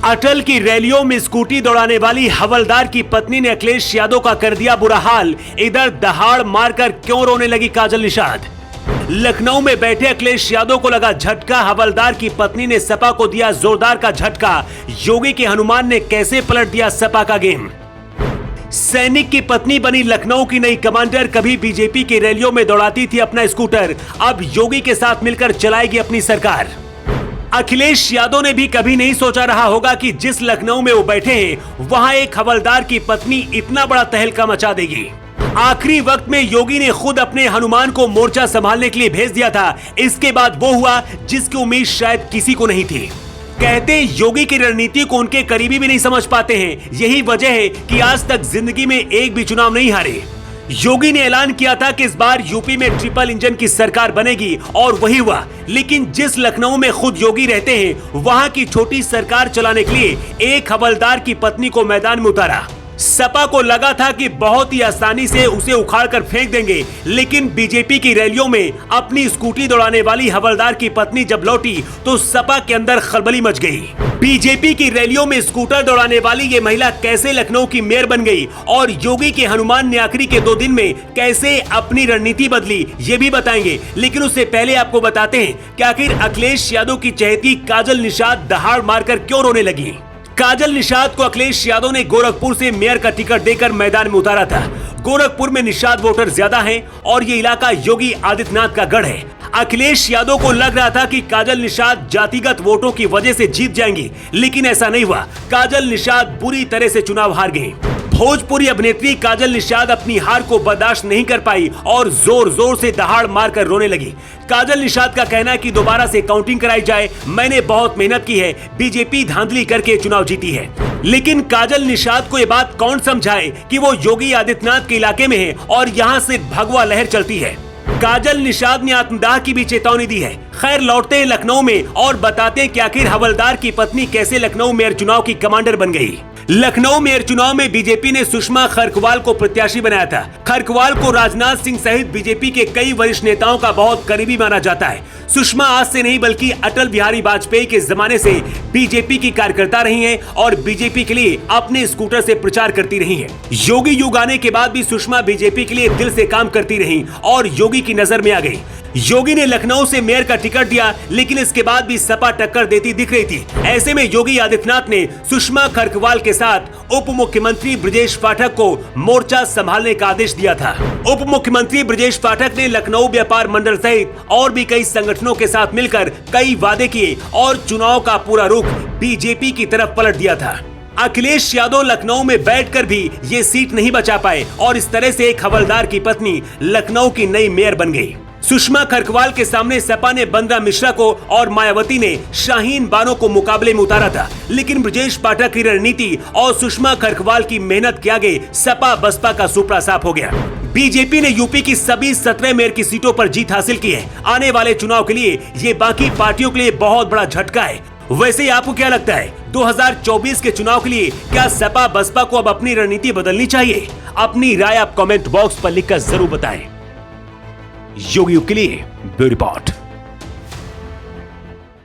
अटल की रैलियों में स्कूटी दौड़ाने वाली हवलदार की पत्नी ने अखिलेश यादव का कर दिया बुरा हाल। इधर दहाड़ मारकर क्यों रोने लगी काजल निषाद। लखनऊ में बैठे अखिलेश यादव को लगा झटका, हवलदार की पत्नी ने सपा को दिया जोरदार का झटका। योगी के हनुमान ने कैसे पलट दिया सपा का गेम। सैनिक की पत्नी बनी लखनऊ की नई कमांडर, कभी बीजेपी की रैलियों में दौड़ाती थी अपना स्कूटर, अब योगी के साथ मिलकर चलाएगी अपनी सरकार। अखिलेश यादव ने भी कभी नहीं सोचा रहा होगा कि जिस लखनऊ में वो बैठे हैं वहां एक हवलदार की पत्नी इतना बड़ा तहलका मचा देगी। आखिरी वक्त में योगी ने खुद अपने हनुमान को मोर्चा संभालने के लिए भेज दिया था। इसके बाद वो हुआ जिसकी उम्मीद शायद किसी को नहीं थी। कहते योगी की रणनीति को उनके करीबी भी नहीं समझ पाते हैं। यही वजह है कि आज तक जिंदगी में एक भी चुनाव नहीं हारे। योगी ने ऐलान किया था कि इस बार यूपी में ट्रिपल इंजन की सरकार बनेगी और वही हुआ। लेकिन जिस लखनऊ में खुद योगी रहते हैं वहां की छोटी सरकार चलाने के लिए एक हवलदार की पत्नी को मैदान में उतारा। सपा को लगा था कि बहुत ही आसानी से उसे उखाड़कर फेंक देंगे, लेकिन बीजेपी की रैलियों में अपनी स्कूटी दौड़ाने वाली हवलदार की पत्नी जब लौटी तो सपा के अंदर खलबली मच गई। बीजेपी की रैलियों में स्कूटर दौड़ाने वाली ये महिला कैसे लखनऊ की मेयर बन गई और योगी के हनुमान ने आखिरी के 2 दिन में कैसे अपनी रणनीति बदली, ये भी बताएंगे। लेकिन उससे पहले आपको बताते हैं कि आखिर अखिलेश यादव की चहेती काजल निषाद दहाड़ मारकर क्यों रोने लगी। काजल निषाद को अखिलेश यादव ने गोरखपुर से मेयर का टिकट देकर मैदान में उतारा था। गोरखपुर में निषाद वोटर ज्यादा हैं और ये इलाका योगी आदित्यनाथ का गढ़ है। अखिलेश यादव को लग रहा था कि काजल निषाद जातिगत वोटों की वजह से जीत जाएंगी, लेकिन ऐसा नहीं हुआ। काजल निषाद बुरी तरह से चुनाव हार गई। भोजपुरी अभिनेत्री काजल निषाद अपनी हार को बर्दाश्त नहीं कर पाई और जोर जोर से दहाड़ मारकर रोने लगी। काजल निषाद का कहना है कि दोबारा से काउंटिंग कराई जाए, मैंने बहुत मेहनत की है, बीजेपी धांधली करके चुनाव जीती है। लेकिन काजल निषाद को ये बात कौन समझाए कि वो योगी आदित्यनाथ के इलाके में है और यहाँ से भगवा लहर चलती है। काजल निषाद ने आत्मदाह की भी चेतावनी दी है। खैर, लौटते हैं लखनऊ में और बताते हैं कि आखिर हवलदार की पत्नी कैसे लखनऊ मेयर चुनाव की कमांडर बन गई। लखनऊ मेयर चुनाव में बीजेपी ने सुषमा खरकवाल को प्रत्याशी बनाया था। खरकवाल को राजनाथ सिंह सहित बीजेपी के कई वरिष्ठ नेताओं का बहुत करीबी माना जाता है। सुषमा आज से नहीं बल्कि अटल बिहारी वाजपेयी के जमाने से बीजेपी की कार्यकर्ता रही हैं और बीजेपी के लिए अपने स्कूटर से प्रचार करती रही हैं। योगी युग आने के बाद भी सुषमा बीजेपी के लिए दिल से काम करती रही और योगी की नजर में आ गई। योगी ने लखनऊ से मेयर का टिकट दिया, लेकिन इसके बाद भी सपा टक्कर देती दिख रही थी। ऐसे में योगी आदित्यनाथ ने सुषमा खरकवाल के साथ उप मुख्यमंत्री ब्रजेश पाठक को मोर्चा संभालने का आदेश दिया था। उप मुख्यमंत्री ब्रजेश पाठक ने लखनऊ व्यापार मंडल सहित और भी कई संगठनों के साथ मिलकर कई वादे किए और चुनाव का पूरा रुख बीजेपी की तरफ पलट दिया था। अखिलेश यादव लखनऊ में बैठकर भी ये सीट नहीं बचा पाए और इस तरह से एक हवलदार की पत्नी लखनऊ की नई मेयर बन गई। सुषमा खरकवाल के सामने सपा ने बंदा मिश्रा को और मायावती ने शाहीन बानो को मुकाबले में उतारा था, लेकिन ब्रजेश पाठक की रणनीति और सुषमा खरकवाल की मेहनत के आगे सपा बसपा का सुपड़ा साफ हो गया। बीजेपी ने यूपी की सभी 17 मेयर की सीटों पर जीत हासिल की है। आने वाले चुनाव के लिए ये बाकी पार्टियों के लिए बहुत बड़ा झटका है। वैसे आपको क्या लगता है, 2024 के चुनाव के लिए क्या सपा बसपा को अब अपनी रणनीति बदलनी चाहिए? अपनी राय आप कमेंट बॉक्स पर लिखकर जरूर बताएं। योगी के लिए ब्यूरो रिपोर्ट।